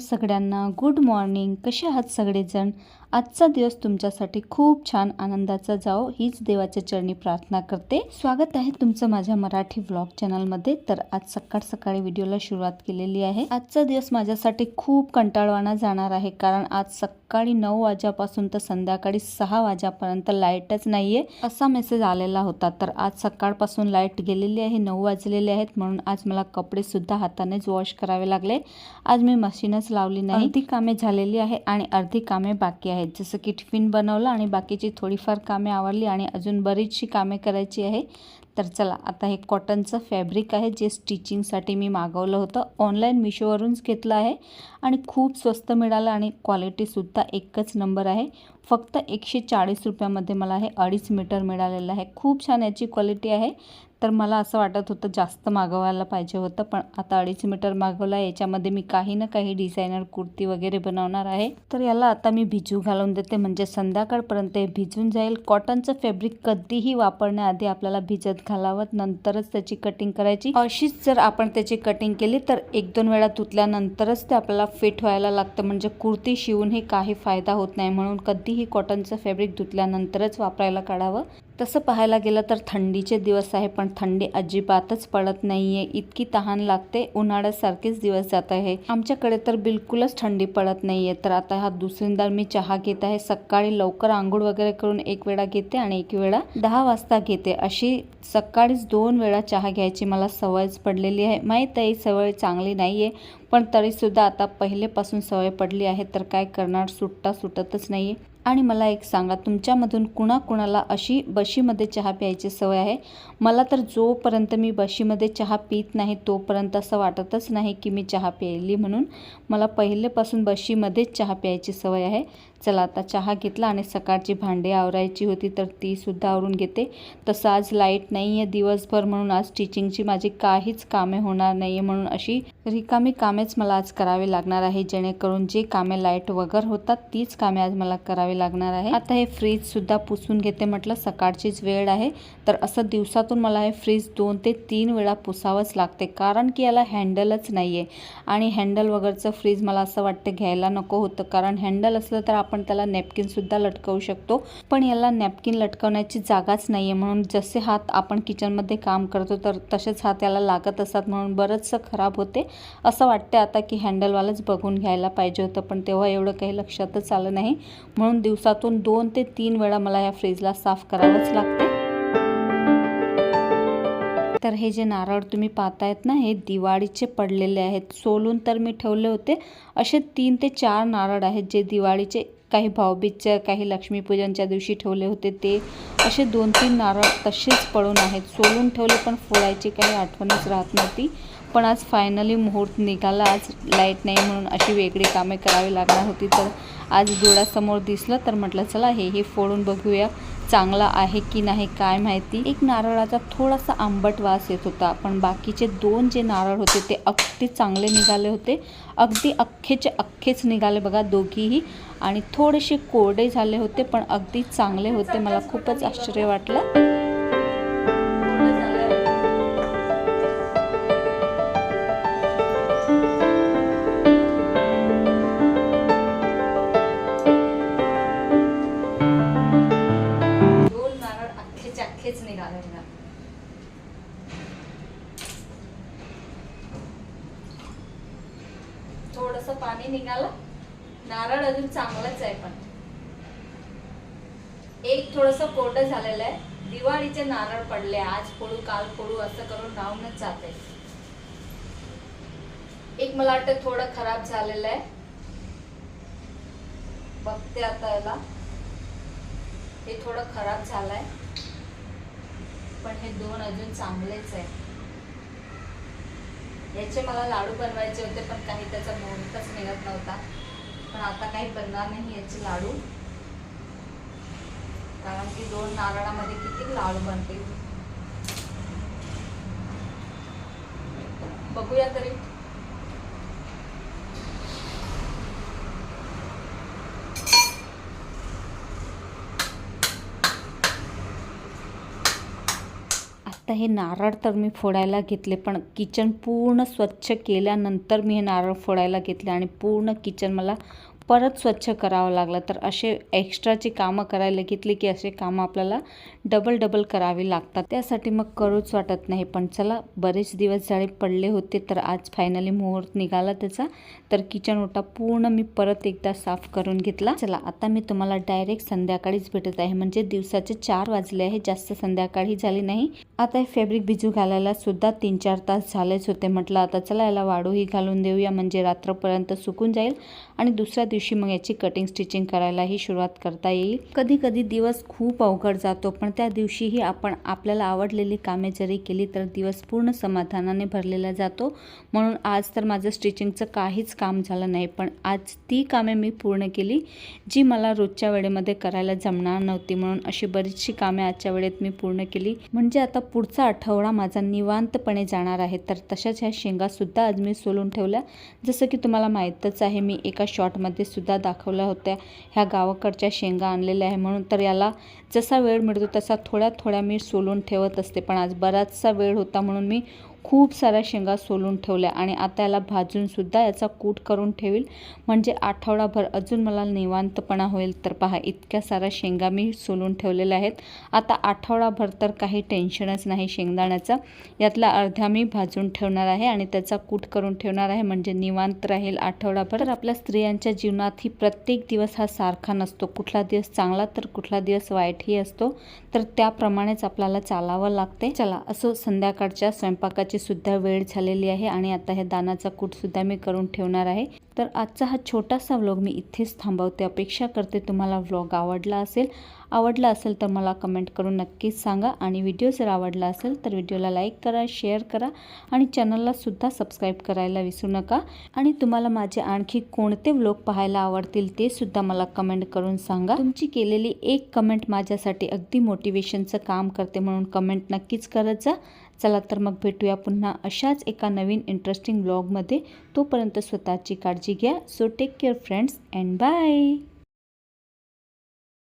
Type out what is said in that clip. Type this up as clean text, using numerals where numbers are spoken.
सगळ्यांना good morning. कसे आहात सगळेजण? आजचा दिवस तुमच्यासाठी खूप छान आनंदाचा जाओ हीच देवाच्या चरणी प्रार्थना करते. स्वागत आहे तुमचं माझ्या मराठी व्लॉग चॅनलमध्ये. तर आज सकाळी व्हिडिओला सुरुवात केलेली आहे. आजचा दिवस माझ्यासाठी खूप कंटाळवाणा जाणार आहे, कारण आज सकाळी 9 वाजल्यापासून तर संध्याकाळी 6 वाजेपर्यंत लाईटच नाहीये असा मेसेज आलेला होता. तर आज सकाळपासून लाईट गेलेली आहे, 9 वाजलेले आहेत, म्हणून आज मला कपडे सुद्धा हातानेच वॉश करावे लागले. आज मी मशीनच लावली नाही. अर्धी कामे झालेली आहे आणि अर्धी कामे बाकी आहेत, जसं की टिफिन बनवलं आणि बाकीची थोडीफार कामे आवरली आणि अजून बरीचशी कामे करायची आहे. तर चला, आता हे कॉटनचं फॅब्रिक आहे जे स्टिचिंगसाठी मी मागवलं होतं. ऑनलाईन मिशोवरूनच घेतलं आहे आणि खूप स्वस्त मिळालं आणि क्वालिटीसुद्धा एकच नंबर आहे. फक्त 140 रुपयामध्ये मला हे 2.5 मीटर मिळालेलं आहे. खूप छान याची क्वालिटी आहे. तर मला असं वाटत होतं जास्त मागवायला पाहिजे होतं, पण आता 2.5 मीटर मागवलं आहे. याच्यामध्ये मी काही ना काही डिझायनर कुर्ती वगैरे बनवणार आहे. तर याला आता मी भिजू घालून देते, म्हणजे संध्याकाळपर्यंत हे भिजून जाईल. कॉटनचं फॅब्रिक कधीही वापरण्याआधी आपल्याला भिजत घालावं, नंतरच त्याची कटिंग करायची. अशीच जर आपण त्याची कटिंग केली तर 1-2 वेळा धुतल्यानंतरच ते आपल्याला फिट व्हायला लागतं, म्हणजे कुर्ती शिवूनही काही फायदा होत नाही. म्हणून कधीही कॉटनचं फॅब्रिक धुतल्यानंतरच वापरायला काढावं. तसं पाहायला गेलं तर थंडीचे दिवस आहे, पण थंडी अजिबातच पडत नाहीये. इतकी तहान लागते, उन्हाळ्यासारखेच दिवस जात आहे. आमच्याकडे तर बिलकुलच थंडी पडत नाहीये. तर आता हा दुसरींदा मी चहा घेत आहे. सकाळी लवकर आंघोळ वगैरे करून 1 वेळा घेते आणि 1 वेळा 10 वाजता घेते. अशी सकाळीच 2 वेळा चहा घ्यायची मला सवयच पडलेली आहे. माहीत आहे सवय चांगली नाहीये, पण तरीसुद्धा आता पहिलेपासून सवय पडली आहे, तर काय करणार, सुटतच नाहीये. आणि मला एक सांगा, तुमच्यामधून कुणाकुणाला अशी बशीमध्ये चहा प्यायची सवय आहे? मला तर जोपर्यंत मी बशीमध्ये चहा पित नाही तोपर्यंत असं वाटतच नाही की मी चहा प्यायली म्हणून. मला पहिलेपासून बशीमध्येच चहा प्यायची सवय आहे. चला, आता चहा घेतला आणि सकाळची भांडी आवरायची होती तर ती सुद्धा आवरून घेते. तसं आज लाईट नाही आहे दिवसभर, म्हणून आज स्टिचिंगची माझी काहीच कामे होणार नाही आहे. म्हणून अशी रिकामी कामेच मला आज करावी लागणार आहे, जेणेकरून जे कामे लाईट वगैरे होतात तीच कामे आज मला करावी लागणार आहे. आता हे फ्रीज सुद्धा पुसून घेते, म्हटलं सकाळचीच वेळ आहे. तर असं दिवसातून मला हे फ्रीज 2 ते 3 वेळा पुसावंच लागते, कारण की याला हँडलच नाही आहे. आणि हँडल वगैरेचं फ्रीज मला असं वाटतं घ्यायला नको होतं, कारण हँडल असलं तर आपण त्याला नॅपकिनसुद्धा लटकवू शकतो, पण याला नॅपकिन लटकवण्याची जागाच नाही आहे. म्हणून जसे हात आपण किचनमध्ये काम करतो तर तसेच हात याला लागत असतात, म्हणून बरंचसं खराब होते. असं वाटतं आता की हँडलवालंच बघून घ्यायला पाहिजे होतं, पण तेव्हा एवढं काही लक्षातच आलं नाही. म्हणून दिवसातून 2 ते 3 वेळा मला या फ्रीजला साफ करावंच लागते. तर हे जे नारळ तुम्ही पाहतायत ना, हे दिवाळीचे पडलेले आहेत. सोलून तर मी ठेवले होते. असे 3 ते 4 नारळ आहेत जे दिवाळीचे, काही भाऊबीजच्या, काही लक्ष्मीपूजनच्या दिवशी ठेवले होते ते. असे 2-3 नारळ तसेच पडून आहेत. सोलून ठेवले पण फोडायची काही आठवणच राहत नव्हती. पण आज फायनली मुहूर्त निघाला. आज लाईट नाही म्हणून अशी वेगळी कामे करावी लागणार होती. तर आज डोळ्यासमोर दिसलं तर म्हटलं चला हे फोडून बघूया, चांगला आहे की नाही काय माहिती. एक नारळाचा थोडासा आंबट वास येत होता, पण बाकीचे 2 जे नारळ होते ते अगदी चांगले निघाले होते. अगदी अख्खेचे अख्खेच निघाले बघा दोघीही, आणि थोडेसे कोरडे झाले होते पण अगदी चांगले होते. मला खूपच आश्चर्य वाटलं. थोडस पाणी निघालं. नारळ अजून चांगलंच आहे, पण एक थोडस कोरडं झालेलं आहे. दिवाळीचे नारळ पडले, आज फोडू काल फोडू असं करून राहूनच जाते. एक मला वाटतं थोडं खराब झालेलं आहे, बघते आता याला. हे थोडं खराब झालंय, पण हे 2 अजून चांगलेच आहे. याचे मला लाडू बनवायचे होते, पण काही त्याचा मुहूर्तच निघत नव्हता. पण आता काही बनणार नाही याचे लाडू, कारण की 2 नारळामध्ये किती लाडू बनतील बघूया तरी. आता हे नारळ तर मी फोडायला घेतले, पण किचन पूर्ण स्वच्छ केल्यानंतर मी हे नारळ फोडायला घेतले आणि पूर्ण किचन मला परत स्वच्छ करावं लागलं. तर असे एक्स्ट्राची कामं करायला घेतली की असे कामं आपल्याला डबल करावी लागतात. त्यासाठी मग करूच वाटत नाही. पण चला, बरेच दिवस झाले पडले होते, तर आज फायनली मुहूर्त निघाला त्याचा. तर किचन ओटा पूर्ण मी परत एकदा साफ करून घेतला. चला, आता मी तुम्हाला डायरेक्ट संध्याकाळीच भेटत आहे, म्हणजे दिवसाचे 4 वाजले आहे, जास्त संध्याकाळी झाली नाही. आता हे फॅब्रिक भिजू घालायला सुद्धा 3-4 तास झालेच होते. म्हटलं आता चला याला वाळूही घालून देऊया, म्हणजे रात्रपर्यंत सुकून जाईल आणि दुसऱ्या दिवशी मग याची कटिंग स्टिचिंग करायलाही सुरुवात करता येईल. कधी कधी दिवस खूप अवघड जातो, पण त्या दिवशीही आपण आपल्याला आवडलेली कामे जरी केली तर दिवस पूर्ण समाधानाने भरलेला जातो. म्हणून आज तर माझं स्टिचिंगचं काहीच काम झालं नाही, पण आज ती कामे मी पूर्ण केली जी मला रोजच्या वेळेमध्ये करायला जमणार नव्हती. म्हणून अशी बरीचशी कामे आजच्या वेळेत मी पूर्ण केली, म्हणजे आता पुढचा आठवडा माझा निवांतपणे जाणार आहे. तर तशाच ह्या शेंगासुद्धा आज मी सोलून ठेवल्या. जसं की तुम्हाला माहीतच आहे, मी एका शॉर्टमध्ये सुद्धा दाखवल्या होत्या, ह्या गावाकडच्या शेंगा आणलेल्या आहे म्हणून. तर याला जसा वेळ मिळतो तसा थोड्या मी सोलून ठेवत असते, पण आज बराचसा वेळ होता म्हणून मी खूप साऱ्या शेंगा सोलून ठेवल्या आणि आता याला भाजून सुद्धा याचा कूट करून ठेवील, म्हणजे आठवडाभर अजून मला निवांतपणा होईल. तर पहा, इतक्या साऱ्या शेंगा मी सोलून ठेवलेल्या आहेत. आता आठवडाभर तर काही टेन्शनच नाही शेंगदाण्याचा. यातला अर्ध्या मी भाजून ठेवणार आहे आणि त्याचा कूट करून ठेवणार आहे, म्हणजे निवांत राहील आठवडाभर. तर आपल्या स्त्रियांच्या जीवनात ही प्रत्येक दिवस हा सारखा नसतो, कुठला दिवस चांगला तर कुठला दिवस वाईटही असतो, तर त्याप्रमाणेच आपल्याला चालावं लागते. चला, असो, संध्याकाळच्या स्वयंपाकाची सुद्धा वेळ झालेली आहे आणि आता हे दाण्याचा कूट सुद्धा मी करून ठेवणार आहे. तर आजचा हा छोटासा व्लॉग मी इथेच थांबवते. अपेक्षा करते तुम्हाला व्लॉग आवडला असेल तर मला कमेंट करून नक्कीच सांगा, आणि व्हिडिओ जर आवडला असेल तर व्हिडिओला लाईक करा, शेअर करा आणि चॅनलला सुद्धा सबस्क्राईब करायला विसरू नका. आणि तुम्हाला माझे आणखी कोणते व्लॉग पाहायला आवडतील ते सुद्धा मला कमेंट करून सांगा. तुमची केलेली एक कमेंट माझ्यासाठी अगदी मोटिवेशनचं काम करते, म्हणून कमेंट नक्कीच करत जा. चला, तर मग भेटूया पुन्हा अशाच एका नवीन इंटरेस्टिंग व्लॉगमध्ये. तोपर्यंत स्वतःची काळजी घ्या. So take care friends and bye.